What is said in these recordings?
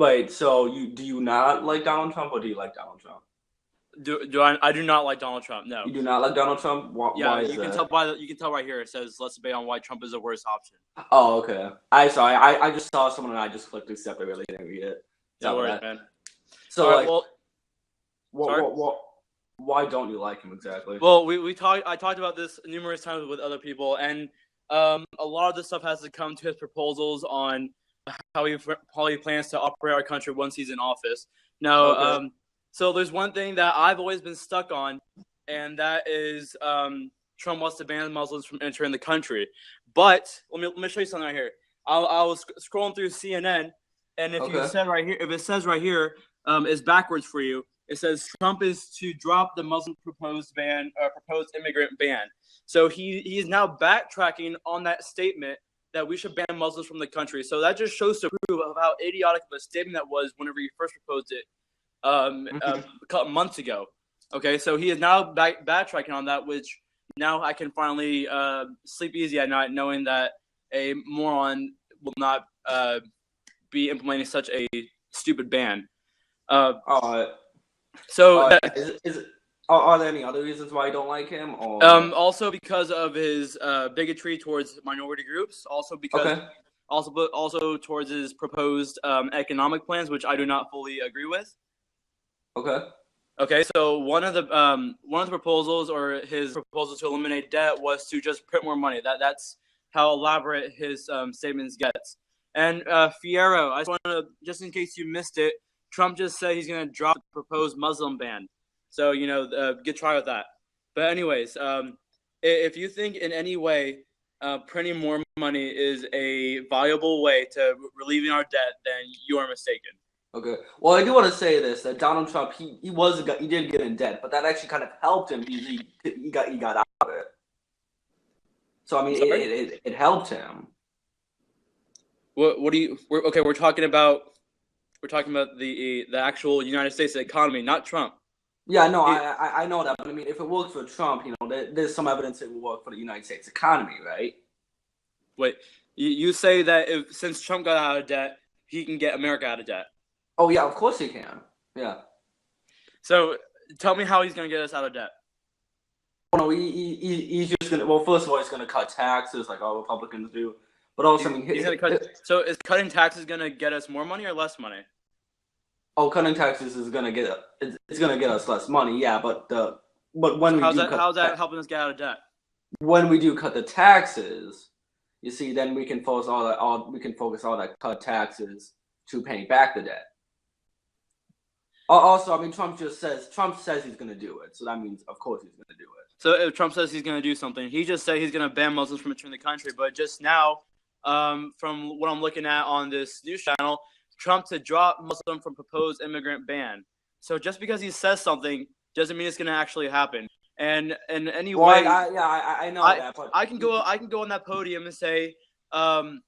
Wait, so do you not like Donald Trump or do you like Donald Trump? I do not like Donald Trump. No. You do not like Donald Trump? Yeah, Why is that? you can tell right here. It says let's debate on why Trump is the worst option. Oh, okay. I just saw someone and I just clicked accept. I really didn't read it. No Sorry worries, about that. man. So All right. like, Well, sorry. why don't you like him exactly? Well, we talked. I talked about this numerous times with other people, and a lot of this stuff has to come to his proposals on how he plans to operate our country once he's in office. Now, Okay. so there's one thing that I've always been stuck on, and that is Trump wants to ban Muslims from entering the country. But let me show you something right here. I was scrolling through CNN, and if Okay. it says right here, is backwards for you. It says Trump is to drop the Muslim proposed immigrant ban. So he is now backtracking on that statement that we should ban Muslims from the country. So that just shows to prove of how idiotic of a statement that was whenever he first proposed it a couple months ago. Okay, so he is now backtracking on that, which now I can finally sleep easy at night knowing that a moron will not be implementing such a stupid ban. Uh, So are there any other reasons why you don't like him? Or also because of his bigotry towards minority groups, also because okay. also towards his proposed economic plans, which I do not fully agree with. Okay. Okay, so one of the proposals or his proposal to eliminate debt was to just print more money. That's how elaborate his statements gets. And Fierro, I just want to, just in case you missed it, Trump just said he's going to drop the proposed Muslim ban. So good try with that. But anyways, if you think in any way printing more money is a viable way to relieving our debt, then you are mistaken. Okay. Well, I do want to say this that Donald Trump he did get in debt, but that actually kind of helped him. He got out of it. So I I'm mean, sorry. it helped him. What do you? We're talking about the actual United States economy, not Trump. Yeah, no, I know that, but I mean, if it worked for Trump, there's some evidence it will work for the United States economy, right? Wait, you say that since Trump got out of debt, he can get America out of debt. Oh yeah, of course he can. Yeah. So tell me how he's going to get us out of debt. Oh, no, he's just gonna. Well, first of all, he's gonna cut taxes like all Republicans do, but also, I mean, He's going to cut. So is cutting taxes going to get us more money or less money? oh, cutting taxes is gonna get it's gonna get us less money, yeah. But when So we how's that helping us get out of debt? when we do cut the taxes, you see, then we can focus all that cut taxes to paying back the debt. Also, I mean, Trump says he's going to do it, so that means, of course, he's going to do it. So if Trump says he's going to do something, he just said he's going to ban Muslims from entering the country. But just now, from what I'm looking at on this news channel, Trump to drop Muslim from proposed immigrant ban. So just because he says something doesn't mean it's going to actually happen. And in any way, I know that, but I can go on that podium and say, I'm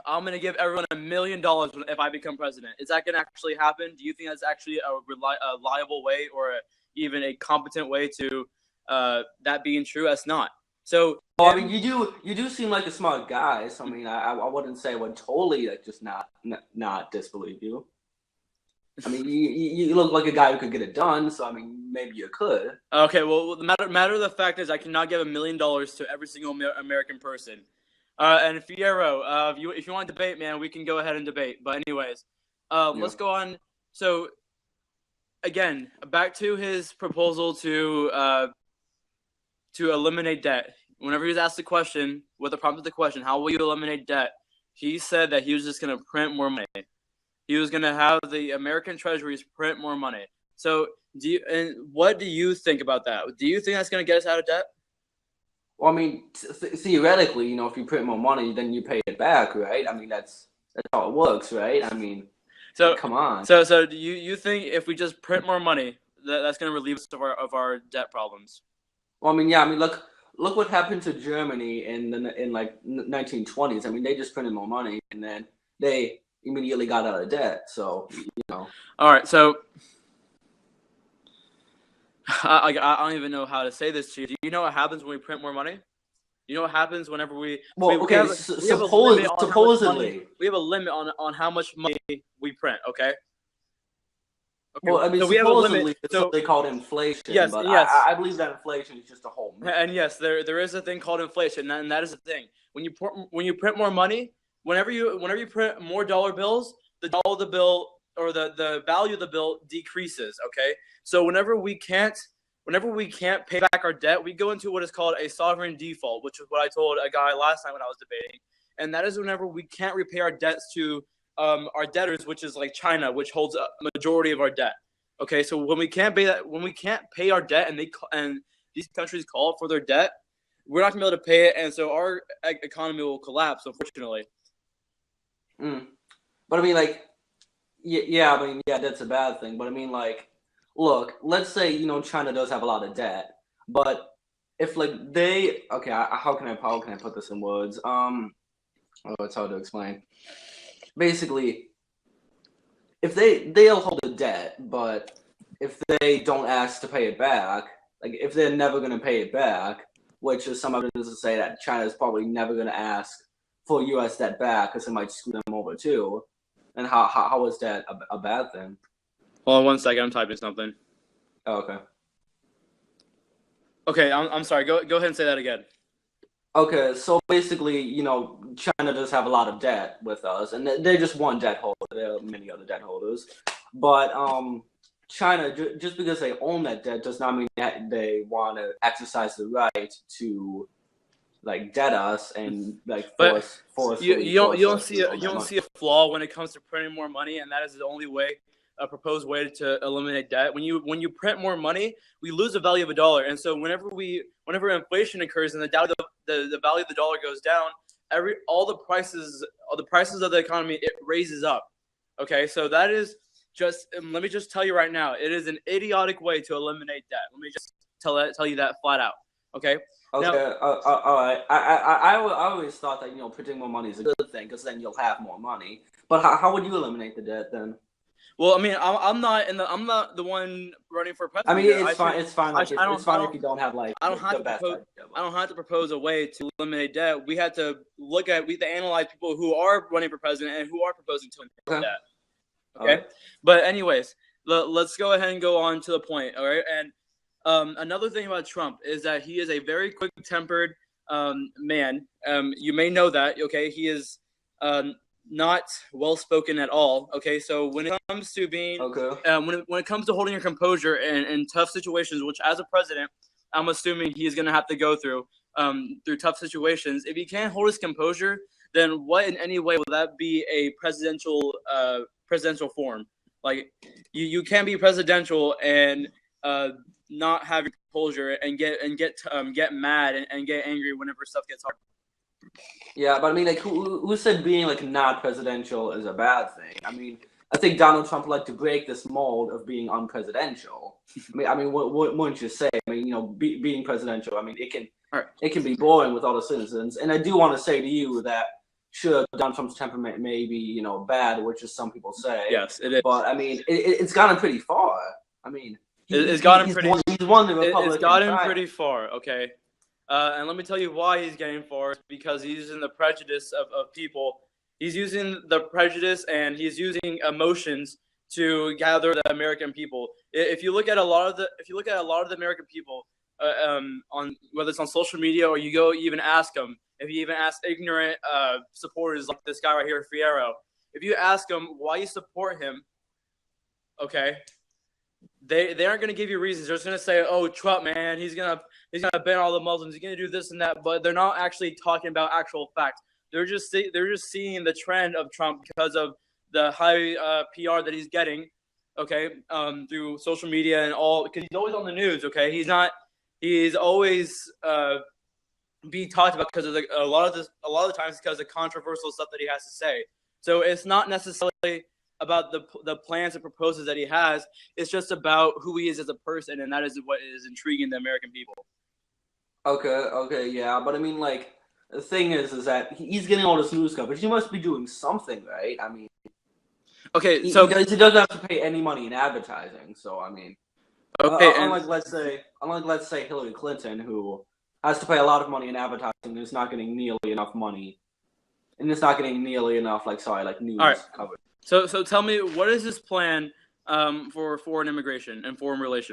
going to give everyone $1 million if I become president. Is that going to actually happen? Do you think that's actually a reliable way or even a competent way to that being true? That's not. So, well, I mean, you do seem like a smart guy. So I mean, I wouldn't say I would totally like just not disbelieve you. I mean, you look like a guy who could get it done. So I mean, maybe you could. Okay. Well, the matter of the fact is, I cannot give $1 million to every single American person. And Fierro, if you want to debate, man, we can go ahead and debate. But anyways, let's go on. So again, back to his proposal to eliminate debt. Whenever he was asked the question, what the prompt of the question, how will you eliminate debt? He said that he was just going to print more money. He was going to have the American treasuries print more money. So what do you think about that? Do you think that's going to get us out of debt? Well, I mean, theoretically, if you print more money, then you pay it back, right? I mean, that's how it works, right? I mean, so come on. So do you think if we just print more money, that's going to relieve us of our debt problems? Well, I mean, yeah. I mean, look what happened to Germany in like 1920s. I mean, they just printed more money, and then they immediately got out of debt. So, All right, so I don't even know how to say this to you. Do you know what happens when we print more money? You know what happens whenever we supposedly we have a limit on how much money we print. Okay. Well, I mean, so we have a limit. supposedly it's something called inflation, Yes, but yes. I believe that inflation is just a whole myth. And yes, there is a thing called inflation, and that is the thing. When you print more money, whenever you print more dollar bills, the dollar of the bill or the value of the bill decreases. Okay, so whenever we can't pay back our debt, we go into what is called a sovereign default, which is what I told a guy last time when I was debating, and that is whenever we can't repay our debts to our debtors, which is like China, which holds a majority of our debt. Okay, so when we can't pay our debt, and these countries call for their debt, we're not gonna be able to pay it, and so our economy will collapse, unfortunately. But I mean, like, yeah, I mean, yeah, that's a bad thing. But I mean, like, look, let's say China does have a lot of debt, but if like how can I put this in words? It's hard to explain. Basically, if they'll hold the debt, but if they don't ask to pay it back, like if they're never going to pay it back, which is some evidence to say that China is probably never going to ask for U.S. debt back because it might screw them over too. And how is that a bad thing? Hold on 1 second, I'm typing something. Oh, okay. Okay, I'm sorry. Go ahead and say that again. Okay, so basically, China does have a lot of debt with us, and they're just one debt holder. There are many other debt holders, but China, just because they own that debt, does not mean that they want to exercise the right to like debt us and like force. You don't see a flaw when it comes to printing more money, and that is the only way. A proposed way to eliminate debt. When you print more money, we lose the value of a dollar, and so whenever inflation occurs and the value of the dollar goes down, all the prices of the economy, it raises up. Okay, so that is just let me just tell you right now, it is an idiotic way to eliminate debt. Let me just tell you that flat out. Okay. Okay. Now, all right. I always thought that printing more money is a good thing because then you'll have more money. But how would you eliminate the debt then? Well, I mean, I'm not the one running for president. I mean, it's fine. It's fine. Like, it's fine if you don't have like the best idea. I don't have to propose a way to eliminate debt. We have to analyze people who are running for president and who are proposing to eliminate debt. Okay, right. But anyways, let's go ahead and go on to the point. All right, and another thing about Trump is that he is a very quick-tempered man. You may know that. Okay, he is not well spoken at all. Okay, so when it comes to being when it comes to holding your composure in tough situations, which as a president I'm assuming he's going to have to go through tough situations, if he can't hold his composure, then what in any way will that be a presidential form? Like you can't be presidential and not have your composure and get mad and get angry whenever stuff gets hard. Yeah, but I mean, like, who said being like not presidential is a bad thing? I mean, I think Donald Trump liked to break this mold of being unpresidential. I mean, what wouldn't you say? I mean, being presidential. I mean, it can be boring with all the citizens. And I do want to say to you that sure, Donald Trump's temperament may be bad, which is some people say. Yes, it is. But I mean, it's gotten pretty far. I mean, he's won the Republican. It's gotten pretty far. Okay. And let me tell you why he's getting far. Because he's using the prejudice of people. He's using the prejudice and he's using emotions to gather the American people. If you look at a lot of the American people, on whether it's on social media or you even ask them, if you even ask ignorant supporters like this guy right here, Fierro, if you ask them why you support him, okay, they aren't going to give you reasons. They're just going to say, "Oh, Trump, man, he's gonna ban all the Muslims. He's going to do this and that." But they're not actually talking about actual facts. They're just seeing the trend of Trump because of the high PR that he's getting, okay, through social media and all. Because he's always on the news, okay. He's always being talked about because of a lot of the times because of controversial stuff that he has to say. So it's not necessarily about the plans and proposals that he has. It's just about who he is as a person, and that is what is intriguing the American people. Okay, yeah, but I mean, like, the thing is that he's getting all this news coverage. He must be doing something, right? I mean, okay, so because he doesn't have to pay any money in advertising. So I mean, okay, unlike let's say Hillary Clinton, who has to pay a lot of money in advertising and is not getting nearly enough money. And it's not getting nearly enough, news coverage. So tell me, what is his plan for foreign immigration and foreign relations?